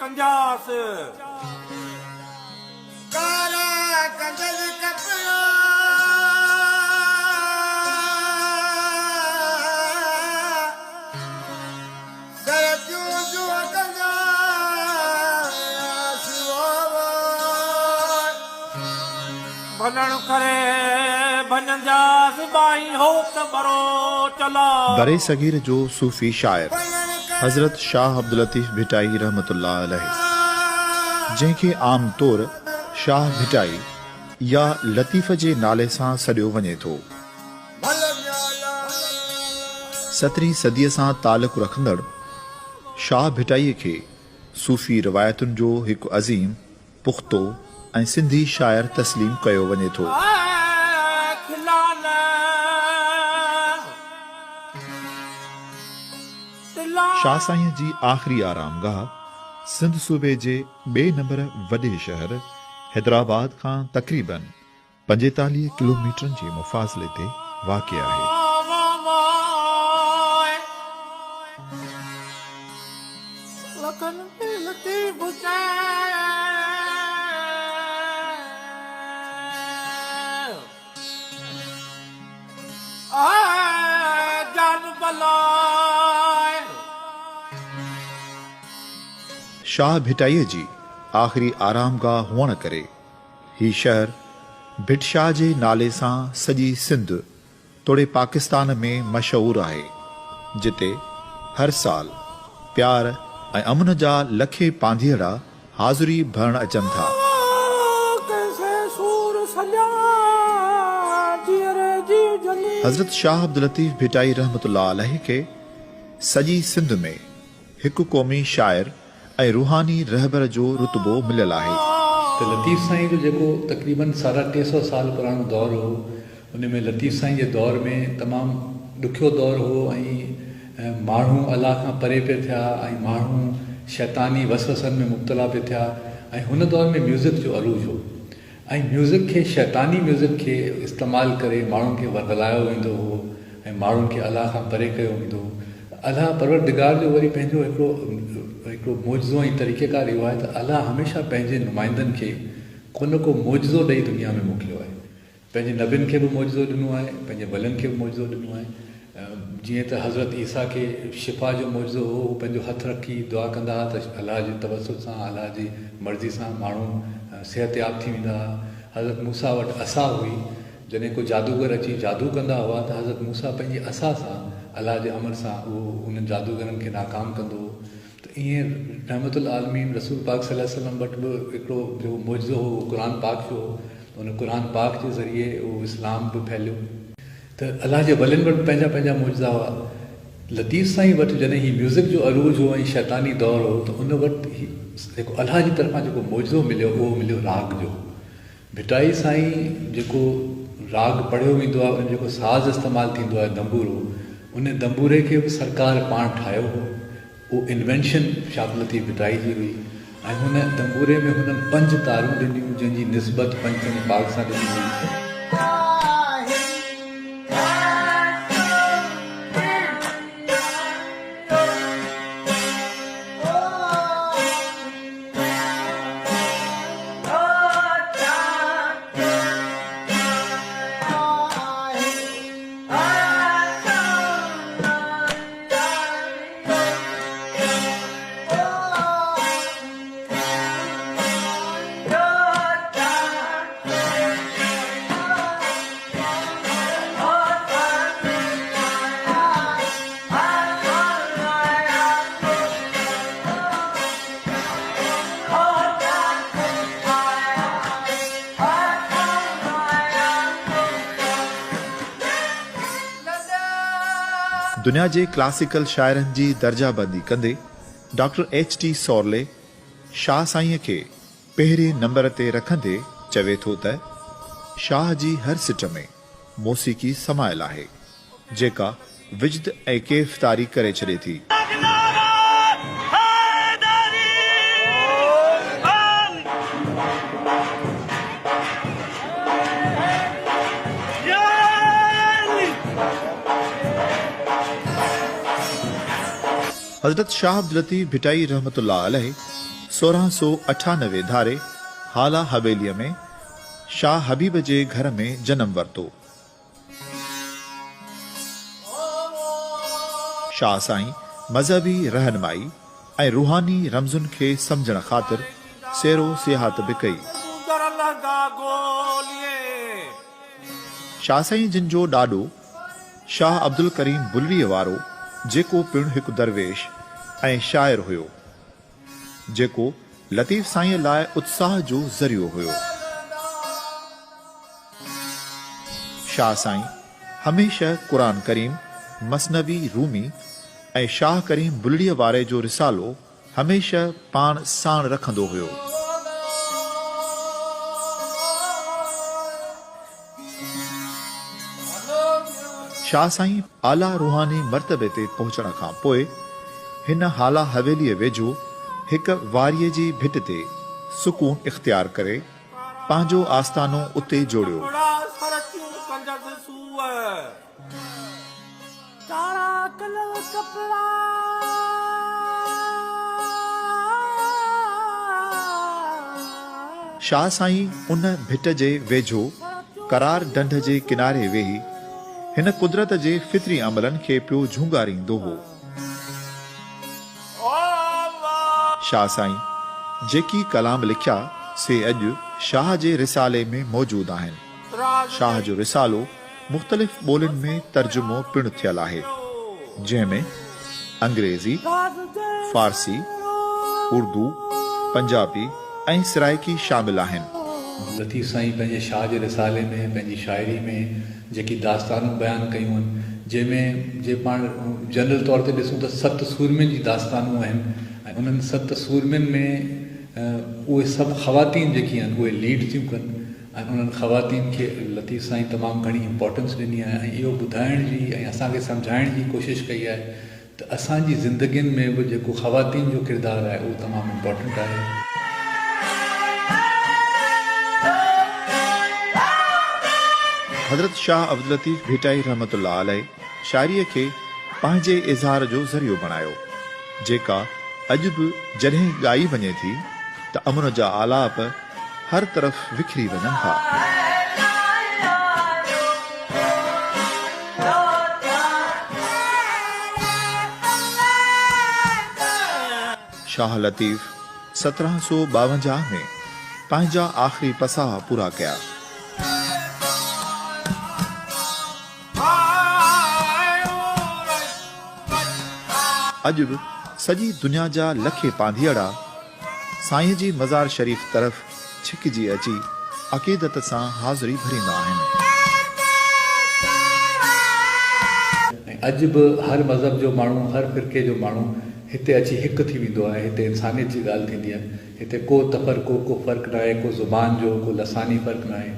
कंजास काला कंजल कपड़ा सरजू जो कंजा भनन करे भनन जास बाई हो त बरो चला बरे सगीर जो सूफ़ी शायर हज़रत शाह अब्दुल लतीफ़ भिटाई रहमतुल्लाह अलैहि, जंहिंखे आम तौर शाह भिटाई या लतीफ़ जे नाले सां सॾियो वञे थो, 17वीं सदीअ सां तालुक़ रखंदड़ शाह भिटाईअ खे सूफ़ी रिवायतुनि जो हिकु अज़ीम, पुख़्तो ऐं सिंधी शाइर तस्लीम कयो वञे थो। शाह साईं जी आख़िरी आरामगाह सिंध सूबे जे ॿिए नंबर वॾे शहर हैदराबाद खां तक़रीबन 45 किलोमीटरनि जे मुफ़ासिले ते वाक़िअ आहे। शाह भिटाईअ जी आख़िरी आरामगाह हुअण करे ही शहर भिट शाह जे नाले सां सॼी सिंध तोड़े पाकिस्तान में मशहूरु आहे, जिते हर साल प्यार ऐं अमन जा लखे पांधीअड़ा हाज़िरी भरण अचनि था। हज़रत शाह अब्दुल लतीफ़ भिटाई रहमतुल्लाह अलैहि खे सॼी सिंध में हिकु क़ौमी शाइर ऐं रूहानी रहबर जो रुतबो मिलियल आहे। त लतीफ़ साईं जो जेको तक़रीबन 350 साल पुराणो दौर हो, उन में लतीफ़ साईं जे दौर में तमामु ॾुखियो दौर हो ऐं माण्हू अलाह खां परे पिया थिया ऐं माण्हू शैतानी वसवसनि में मुब्तला पिया थिया ऐं हुन दौर में म्यूज़िक जो अरूज हो ऐं म्यूज़िक खे शैतानी म्यूज़िक खे इस्तेमालु करे माण्हुनि खे वरगलायो वेंदो हो ऐं माण्हुनि खे अलाह खां परे कयो वेंदो हो। अलाह परवरदिगार जो वरी पंहिंजो हिकिड़ो मौजज़ो ऐं तरीक़ेकार इहो आहे त अलाह हमेशह पंहिंजे नुमाइंदनि खे को न को मौजज़ो ॾेई दुनिया में मोकिलियो आहे। पंहिंजे नबियुनि खे बि मौजज़ो ॾिनो आहे, पंहिंजे वलियुनि खे बि मौजज़ो ॾिनो आहे। जीअं त हज़रत ईसा खे शिफ़ा जो मौजज़ो हो, हू पंहिंजो हथु रखी दुआ कंदा हुआ त अलाह जे तवसुल सां, अलाह जी मर्ज़ी सां माण्हू सिहतयाब थी वेंदा हुआ। हज़रत मूसा वटि असा हुई, जॾहिं को जादूगर अची जादू कंदा हुआ त हज़रत मूसा पंहिंजी असा सां अलाह जे अमर सां उहो उन्हनि जादूगरनि खे नाकाम कंदो हो। त ईअं रहमतुल आलमीन रसूल पाक सल्लल्लाहु अलैहि वसल्लम वटि बि हिकिड़ो जो मौजज़ो हो क़ुर पाक जो हो, उन क़ुर पाक जे ज़रिए उहो इस्लाम बि फैलियो। त अलाह जे वलियुनि वटि पंहिंजा पंहिंजा मौजज़ा हुआ। लतीफ़ साईं वटि जॾहिं ही म्यूज़िक जो अरूज हो ऐं शैतानी दौर हो, त उन वटि जेको अलाह जी तरफ़ां जेको मौजज़ो मिलियो उहो मिलियो राग जो। भिटाई साईं जेको राग पढ़ियो वेंदो आहे, उन जेको साज़ इस्तेमालु थींदो आहे दंबूरो, उन दंबूरे खे बि सरकार पाण ठाहियो हो। उहो इन्वेंशन शाह अब्दुल लतीफ़ भिटाई जी हुई ऐं हुन दंबूरे में हुननि 5 तारूं ॾिनियूं, जंहिंजी निस्बत पंजनि पाक सां ॾिनी हुई। दुनिया जे क्लासिकल शाइरनि जी दर्जाबंदी कंदे डॉक्टर H.T. सॉरले शाह साईं खे पहिरें नंबर ते रखंदे चवे थो त शाह जी हर सिट में मौसीक़ी समायल आहे, जेका विजद ऐं कैफ़तारी करे छॾे थी। हज़रत शाह अब्दुल लतीफ़ भिटाई रहमतुल्लाह अलैहि 1698 धारे हाला हवेलीअ में शाह हबीब जे घर में जनम वरितो। शाह साईं मज़हबी रहनुमाई ऐं रूहानी रमज़ुनि खे सम्झण ख़ातिर सैरो सियाहत बि कई। समुंदर लॻा गोलिए शाह साईं जिन जो ॾाॾो शाह अब्दुल करीम बुलरीअ वारो, जेको पिणु हिकु दरवेश ऐं शाइर हुयो, जेको लतीफ़ साईं लाइ उत्साह जो ज़रियो हुयो। शाह साईं हमेशह क़ुरान करीम, मसनवी रूमी ऐं शाह करीम बुलड़ीअ वारे जो रिसालो हमेशह पाण साण रखंदो हुयो। शाह साईं आला रूहानी मर्तबे ते पहुचण खां पोइ हिन हाला हवेलीअ वेझो हिक वारीअ जी भिट ते सुकून इख्तियार करे पंहिंजो आस्थानो उते जोड़ियो। बड़ा सरकियूं कंजस सूअ कारा कलर कपड़ा शाह साईं उन भिट जे वेझो करार ढंढ जे किनारे वेही हिन कुदरत जे फितरी अमलनि खे पियो झूंगारींदो हो। शाह साईं जेकी कलाम लिखिया से अॼु शाह जे रिसाले में मौजूद आहिनि। शाह जो रिसालो मुख़्तलिफ़ ॿोलियुनि में तर्जुमो पिणु थियल आहे, जंहिंमें अंग्रेज़ी, फारसी, उर्दू, पंजाबी ऐं सराइकी शामिल आहिनि। लतीफ़ साईं पंहिंजे शाह जे रिसाले में, पंहिंजी शाइरी में जेकी दास्तानूं बयानु कयूं आहिनि, जंहिंमें जे पाण जनरल तौर ते ॾिसूं त 7 सूरमियुनि जी दास्तानूं आहिनि ऐं उन्हनि 7 सूरमियुनि में उहे सभु ख़वातीन जेकी आहिनि उहे लीड थियूं कनि ऐं उन्हनि ख़वातीन खे लतीफ़ साईं तमामु घणी इम्पोर्टेंस ॾिनी आहे ऐं इहो ॿुधाइण जी ऐं असांखे सम्झाइण जी कोशिशि कई आहे त असांजी ज़िंदगियुनि में बि जेको ख़वातीन जो किरदारु आहे उहो तमामु इम्पोर्टेंट आहे। हज़रत शाह अब्दुल लतीफ़ भिटाई रहमतुल्लाह अलैह शाइरीअ खे पंहिंजे इज़हार जो ज़रियो बणायो, जेका अॼु बि जॾहिं ॻाई वञे थी त अमन जा आलाप हर तरफ़ विखरी वञनि था। शाह लतीफ़ 1752 में पंहिंजा आख़िरी पसाह पूरा कया। अॼु बि सॼी दुनिया जा लखे पांधीअड़ा साईं जी मज़ार शरीफ़ तरफ़ छिकिजी अची अक़ीदत सां हाज़िरी भरींदा आहिनि। अॼु बि हर मज़हब जो माण्हू, हर फ़िरक़े जो माण्हू हिते अची हिकु थी वेंदो आहे। हिते इंसानियत जी ॻाल्हि थींदी आहे। हिते को तफ़रक़ो, को फ़र्क़ु न आहे, को ज़ुबान जो, को लसानी फ़र्क़ु न आहे।